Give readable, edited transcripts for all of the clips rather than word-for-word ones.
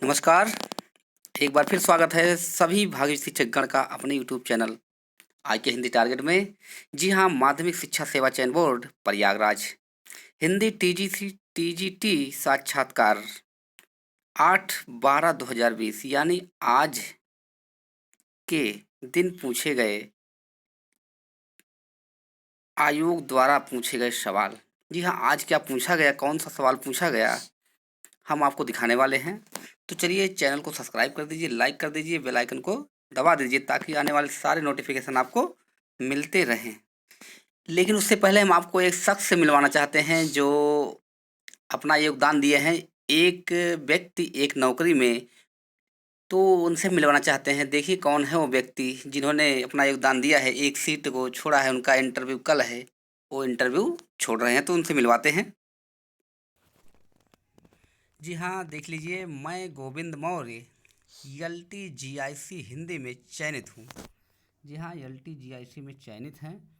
नमस्कार। एक बार फिर स्वागत है सभी भावी शिक्षकगण का अपने यूट्यूब चैनल आज के हिंदी टारगेट में। जी हाँ, माध्यमिक शिक्षा सेवा चयन बोर्ड प्रयागराज हिंदी टीजीटी साक्षात्कार 8/12/2020 यानी आज के दिन पूछे गए आयोग द्वारा पूछे गए सवाल। जी हाँ, आज क्या पूछा गया, कौन सा सवाल पूछा गया, हम आपको दिखाने वाले हैं। तो चलिए चैनल को सब्सक्राइब कर दीजिए, लाइक कर दीजिए, बेल आइकन को दबा दीजिए ताकि आने वाले सारे नोटिफिकेशन आपको मिलते रहें। लेकिन उससे पहले हम आपको एक शख्स से मिलवाना चाहते हैं जो अपना योगदान दिए हैं एक व्यक्ति एक नौकरी में। तो उनसे मिलवाना चाहते हैं। देखिए कौन है वो व्यक्ति जिन्होंने अपना योगदान दिया है, एक सीट को छोड़ा है। उनका इंटरव्यू कल है, वो इंटरव्यू छोड़ रहे हैं, तो उनसे मिलवाते हैं। जी हाँ, देख लीजिए, मैं गोविंद मौर्य LTGIC हिंदी में चयनित हूँ। जी हाँ, LTGIC में चयनित हैं।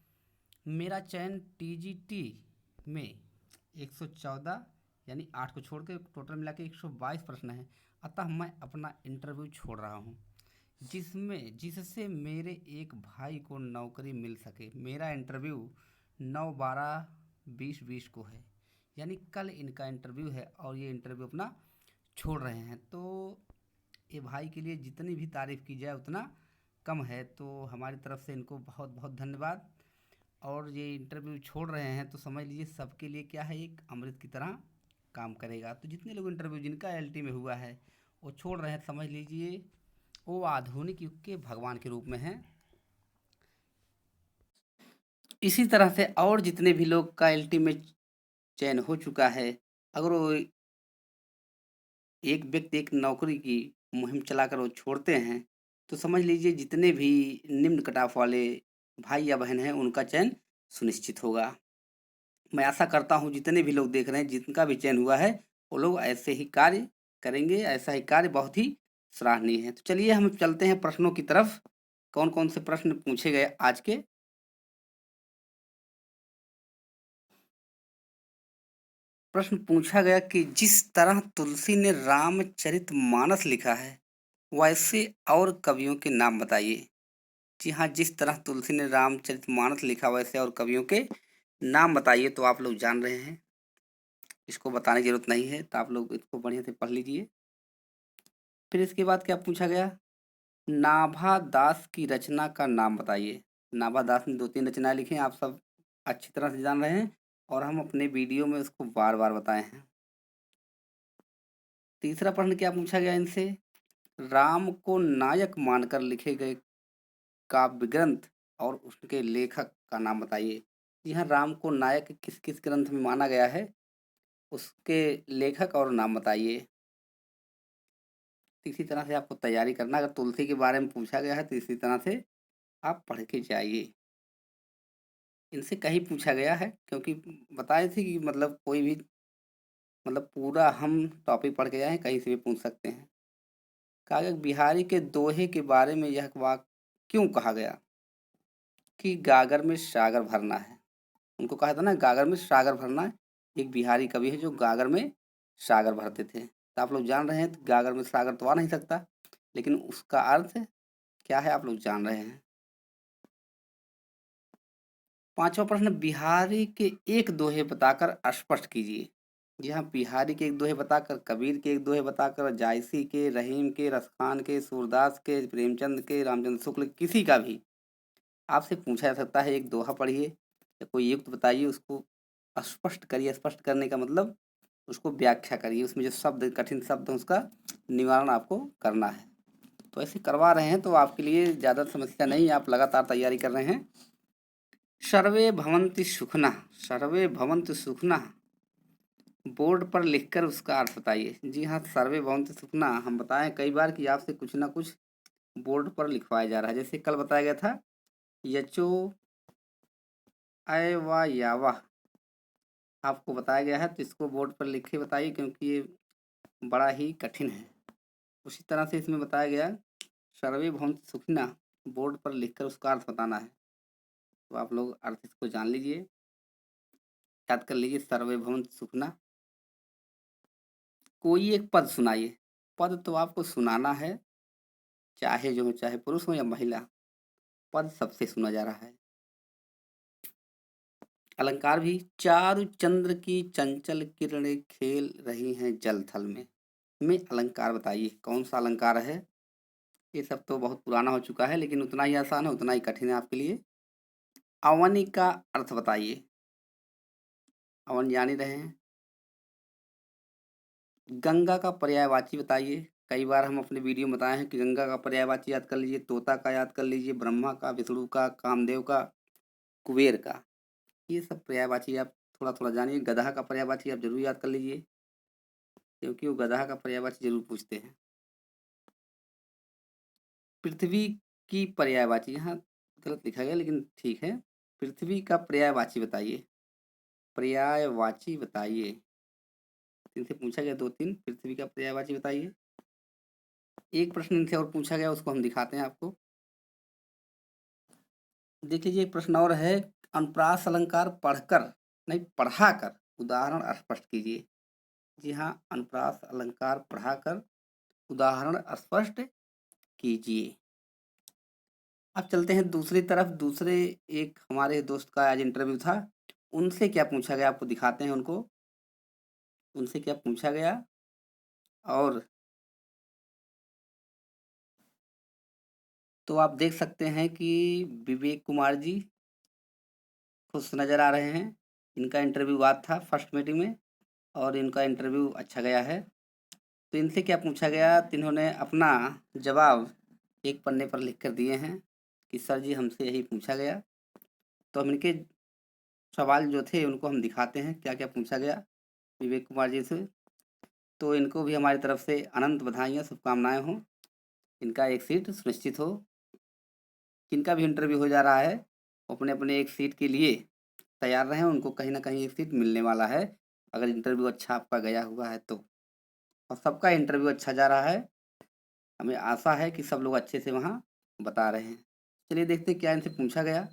मेरा चयन TGT में 114 यानी 8 को छोड़ के टोटल मिला के 122 प्रश्न हैं। अतः मैं अपना इंटरव्यू छोड़ रहा हूँ जिससे मेरे एक भाई को नौकरी मिल सके। मेरा इंटरव्यू 9/12/2020 को है, यानी कल इनका इंटरव्यू है और ये इंटरव्यू अपना छोड़ रहे हैं। तो ये भाई के लिए जितनी भी तारीफ़ की जाए उतना कम है। तो हमारी तरफ से इनको बहुत बहुत धन्यवाद। और ये इंटरव्यू छोड़ रहे हैं तो समझ लीजिए सबके लिए क्या है, एक अमृत की तरह काम करेगा। तो जितने लोग इंटरव्यू जिनका LT में हुआ है वो छोड़ रहे हैं, समझ लीजिए वो आधुनिक युग के भगवान के रूप में हैं। इसी तरह से और जितने भी लोग का LT में चयन हो चुका है, अगर वो एक व्यक्ति एक नौकरी की मुहिम चलाकर वो छोड़ते हैं तो समझ लीजिए जितने भी निम्न कटाव वाले भाई या बहन हैं उनका चयन सुनिश्चित होगा। मैं आशा करता हूँ जितने भी लोग देख रहे हैं जिनका भी चयन हुआ है वो लोग ऐसे ही कार्य करेंगे। ऐसा ही कार्य बहुत ही सराहनीय है। तो चलिए हम चलते हैं प्रश्नों की तरफ। कौन कौन से प्रश्न पूछे गए आज के। प्रश्न पूछा गया कि जिस तरह तुलसी ने रामचरितमानस लिखा है वैसे और कवियों के नाम बताइए। जी हाँ, जिस तरह तुलसी ने रामचरितमानस लिखा वैसे और कवियों के नाम बताइए। तो आप लोग जान रहे हैं, इसको बताने की जरूरत नहीं है, तो आप लोग इसको बढ़िया से पढ़ लीजिए। फिर इसके बाद क्या पूछा गया, नाभा दास की रचना का नाम बताइए। नाभा दास ने 2-3 रचनाएं लिखी हैं, आप सब अच्छी तरह से जान रहे हैं और हम अपने वीडियो में उसको बार बार बताए हैं। तीसरा प्रश्न क्या पूछा गया इनसे, राम को नायक मानकर लिखे गए काव्य ग्रंथ और उसके लेखक का नाम बताइए। जी हाँ, राम को नायक किस किस ग्रंथ में माना गया है, उसके लेखक और नाम बताइए। इसी तरह से आपको तैयारी करना, अगर तुलसी के बारे में पूछा गया है तो इसी तरह से आप पढ़ के जाइए। इनसे कहीं पूछा गया है क्योंकि बताए थे कि मतलब कोई भी मतलब पूरा हम टॉपिक पढ़ के जाए, कहीं से भी पूछ सकते हैं। कागज बिहारी के दोहे के बारे में यह वाक्य क्यों कहा गया कि गागर में सागर भरना है। उनको कहा था ना गागर में सागर भरना है। एक बिहारी कवि है जो गागर में सागर भरते थे। तो आप लोग जान रहे हैं गागर में सागर तो आ नहीं सकता, लेकिन उसका अर्थ क्या है आप लोग जान रहे हैं। पांचवा प्रश्न, बिहारी के एक दोहे बताकर स्पष्ट कीजिए। जी हाँ, बिहारी के एक दोहे बताकर, कबीर के एक दोहे बताकर, जायसी के, रहीम के, रसखान के, सूरदास के, प्रेमचंद के, रामचंद्र शुक्ल, किसी का भी आपसे पूछा जा सकता है। एक दोहा पढ़िए या कोई युक्त बताइए, उसको स्पष्ट करिए। स्पष्ट करने का मतलब उसको व्याख्या करिए, उसमें जो शब्द कठिन शब्द है उसका निवारण आपको करना है। तो ऐसे करवा रहे हैं तो आपके लिए ज़्यादा समस्या नहीं, आप लगातार तैयारी कर रहे हैं। सर्वे भवन्ति सुखना, सर्वे भवन्तु सुखना बोर्ड पर लिखकर उसका अर्थ बताइए। जी हाँ, सर्वे भवन्तु सुखना हम बताएं कई बार कि आपसे कुछ ना कुछ बोर्ड पर लिखवाया जा रहा है। जैसे कल बताया गया था यचो अय व यावा, आपको बताया गया है तो इसको बोर्ड पर लिख के बताइए क्योंकि ये बड़ा ही कठिन है। उसी तरह से इसमें बताया गया सर्वे भवन्तु सुखिनः, बोर्ड पर लिखकर उसका अर्थ बताना है। तो आप लोग अर्थ इसको जान लीजिए, याद कर लीजिए, सर्वे भवन्तु सुखिनः। कोई एक पद सुनाइए। पद तो आपको सुनाना है, चाहे जो हो, चाहे पुरुष हो या महिला, पद सबसे सुना जा रहा है। अलंकार भी, चारु चंद्र की चंचल किरणें खेल रही हैं जल थल में अलंकार बताइए कौन सा अलंकार है। ये सब तो बहुत पुराना हो चुका है, लेकिन उतना ही आसान है उतना ही कठिन है आपके लिए। अवनि का अर्थ बताइए, अवन जान ही रहे हैं। गंगा का पर्यायवाची बताइए। कई बार हम अपने वीडियो में बताए हैं कि गंगा का पर्यायवाची याद कर लीजिए, तोता का याद कर लीजिए, ब्रह्मा का, विष्णु का, कामदेव का, कुबेर का। ये सब पर्यायवाची आप थोड़ा थोड़ा जानिए। गधा का पर्यायवाची आप जरूर याद कर लीजिए, क्योंकि वो गधा का पर्यायवाची जरूर पूछते हैं। पृथ्वी की पर्यायवाची, यहाँ गलत लिखा गया लेकिन ठीक है। पृथ्वी का पर्यायवाची बताइए, पर्यायवाची बताइए। इनसे पूछा गया 2-3, पृथ्वी का पर्यायवाची बताइए। एक प्रश्न इनसे और पूछा गया, उसको हम दिखाते हैं आपको। देख लीजिए, एक प्रश्न और है, अनुप्रास अलंकार पढ़कर नहीं पढ़ाकर उदाहरण स्पष्ट कीजिए। जी हाँ, अनुप्रास अलंकार पढ़ाकर उदाहरण स्पष्ट कीजिए। अब चलते हैं दूसरी तरफ। दूसरे एक हमारे दोस्त का आज इंटरव्यू था, उनसे क्या पूछा गया आपको दिखाते हैं उनको। उनसे क्या पूछा गया, और तो आप देख सकते हैं कि विवेक कुमार जी खुश नज़र आ रहे हैं। इनका इंटरव्यू आज था फर्स्ट मीटिंग में, और इनका इंटरव्यू अच्छा गया है। तो इनसे क्या पूछा गया, तो इन्होंने अपना जवाब एक पन्ने पर लिख कर दिए हैं कि सर जी हमसे यही पूछा गया। तो हम इनके सवाल जो थे उनको हम दिखाते हैं क्या क्या पूछा गया विवेक कुमार जी से। तो इनको भी हमारी तरफ से अनंत बधाइयाँ, शुभकामनाएं हों, इनका एक सीट सुनिश्चित हो। जिनका भी इंटरव्यू हो जा रहा है, अपने अपने एक सीट के लिए तैयार रहें, उनको कहीं ना कहीं एक सीट मिलने वाला है, अगर इंटरव्यू अच्छा आपका गया हुआ है तो। और सबका इंटरव्यू अच्छा जा रहा है, हमें आशा है कि सब लोग अच्छे से वहाँ बता रहे हैं। चलिए देखते हैं क्या इनसे पूछा गया।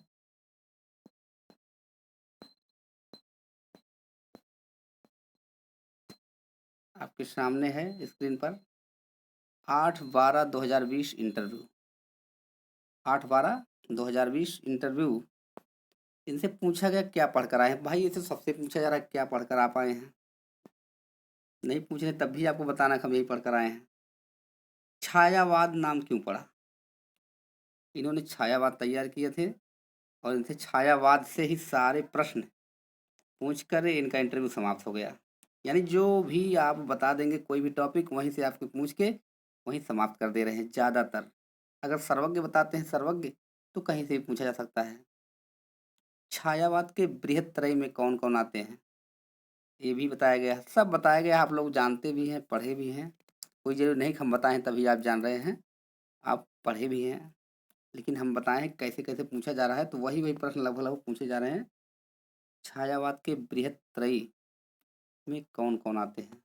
आपके सामने है स्क्रीन पर, 8/12/2020 इंटरव्यू। 8/12/2020 इंटरव्यू। इनसे पूछा गया क्या पढ़कर आए हैं। भाई ये तो सबसे पूछा जा रहा है क्या पढ़कर आप आए हैं, नहीं पूछ रहे तब भी आपको बताना कि हम यही पढ़कर आए हैं। छायावाद नाम क्यों पड़ा। इन्होंने छायावाद तैयार किए थे, और इनसे छायावाद से ही सारे प्रश्न पूछ कर इनका इंटरव्यू समाप्त हो गया। यानी जो भी आप बता देंगे कोई भी टॉपिक, वहीं से आपको पूछ के वहीं समाप्त कर दे रहे हैं ज़्यादातर। अगर सर्वज्ञ बताते हैं सर्वज्ञ, तो कहीं से भी पूछा जा सकता है। छायावाद के बृहत त्रय में कौन कौन आते हैं, ये भी बताया गया है। सब बताया गया, आप लोग जानते भी हैं, पढ़े भी हैं। कोई जरूरी नहीं कि हम बताएं तभी आप जान रहे हैं, आप पढ़े भी हैं। लेकिन हम बताएं हैं कैसे कैसे पूछा जा रहा है, तो वही वही प्रश्न लगभग लगभग पूछे जा रहे हैं। छायावाद के बृहत त्रयी में कौन कौन आते हैं।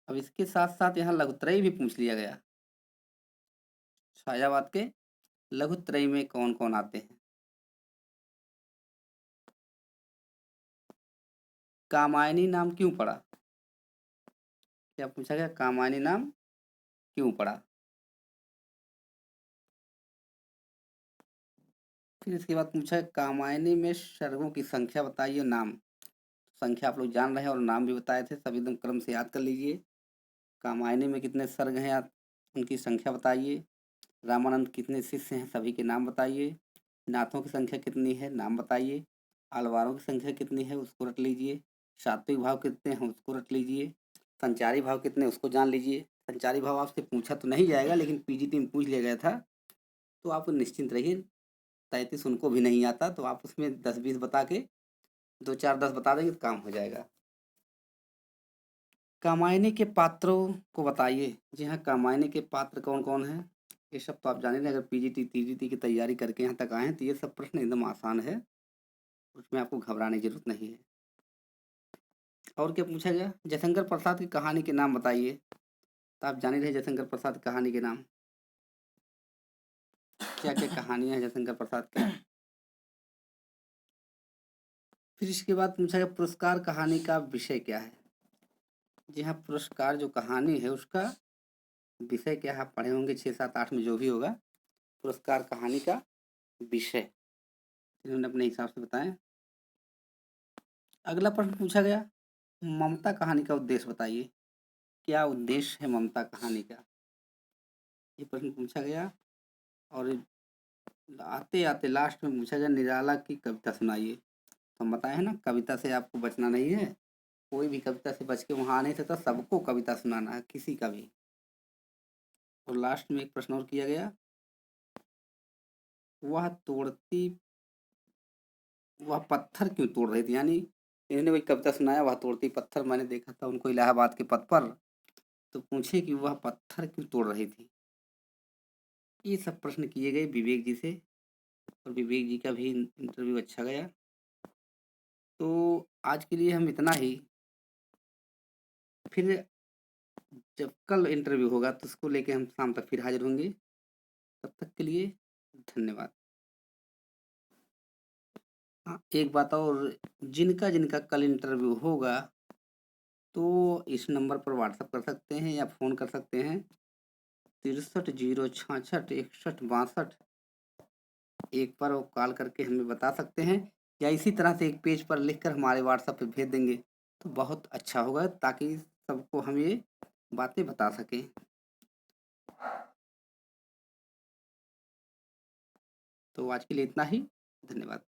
अब इसके साथ साथ यहाँ लघुत्रयी भी पूछ लिया गया। छायावाद के लघुत्रयी में कौन कौन आते हैं। कामायनी नाम क्यों पड़ा, क्या पूछा गया, कामायनी नाम क्यों पड़ा। फिर इसके बाद पूछा है कामायनी में सर्गों की संख्या बताइए, नाम। संख्या आप लोग जान रहे हैं और नाम भी बताए थे, सब एकदम क्रम से याद कर लीजिए। कामायनी में कितने सर्ग हैं, आप उनकी संख्या बताइए। रामानंद कितने शिष्य हैं, सभी के नाम बताइए। नाथों की संख्या कितनी है, नाम बताइए। आलवारों की संख्या कितनी है, उसको रट लीजिए। सात्विक भाव कितने हैं, उसको रट लीजिए। संचारी भाव कितने, उसको जान लीजिए। संचारी भाव आपसे पूछा तो नहीं जाएगा, लेकिन पीजीटी में पूछ लिया गया था, तो आप निश्चिंत रहिए। 33 उनको भी नहीं आता, तो आप उसमें 10-20 बता के 2-4-10 बता देंगे तो काम हो जाएगा। कामायनी के पात्रों को बताइए। जी हाँ, कामायनी के पात्र कौन कौन हैं, ये सब तो आप जाने रहे। अगर पीजीटी टीजीटी की तैयारी करके यहाँ तक आए हैं तो ये सब प्रश्न एकदम आसान है, उसमें आपको घबराने की जरूरत नहीं है। और क्या पूछा गया, जयशंकर प्रसाद की कहानी के नाम बताइए। तो आप जान ही रहे जयशंकर प्रसाद की कहानी के नाम, क्या क्या कहानियां हैं जयशंकर प्रसाद की। फिर इसके बाद पूछा गया पुरस्कार कहानी का विषय क्या है। जी हाँ, पुरस्कार जो कहानी है उसका विषय क्या है आप पढ़े होंगे 6, 7, 8 में जो भी होगा। पुरस्कार कहानी का विषय इन्होंने अपने हिसाब से बताया। अगला प्रश्न पूछा गया, ममता कहानी का उद्देश्य बताइए। क्या उद्देश्य है ममता कहानी का? ये प्रश्न पूछा गया। और आते आते लास्ट में पूछा गया, निराला की कविता सुनाइए। तो हम बताए हैं ना, कविता से आपको बचना नहीं है। कोई भी कविता से बच के वहाँ आ नहीं सकता, सबको कविता सुनाना है, किसी का भी। और लास्ट में एक प्रश्न और किया गया, वह तोड़ती वह पत्थर क्यों तोड़ रही थी? यानी इन्होंने वही कविता सुनाया, वह तोड़ती पत्थर, मैंने देखा था उनको इलाहाबाद के पथ पर। तो पूछे कि वह पत्थर क्यों तोड़ रही थी। ये सब प्रश्न किए गए विवेक जी से, और विवेक जी का भी इंटरव्यू अच्छा गया। तो आज के लिए हम इतना ही। फिर जब कल इंटरव्यू होगा तो उसको लेके हम शाम तक फिर हाजिर होंगे। तब तक के लिए धन्यवाद। हाँ, एक बात और, जिनका जिनका कल इंटरव्यू होगा तो इस नंबर पर व्हाट्सएप कर सकते हैं या फ़ोन कर सकते हैं, 63 066 61 62। एक बार वो कॉल करके हमें बता सकते हैं, या इसी तरह से एक पेज पर लिखकर हमारे व्हाट्सएप पे भेज देंगे तो बहुत अच्छा होगा, ताकि सबको हम ये बातें बता सकें। तो आज के लिए इतना ही। धन्यवाद।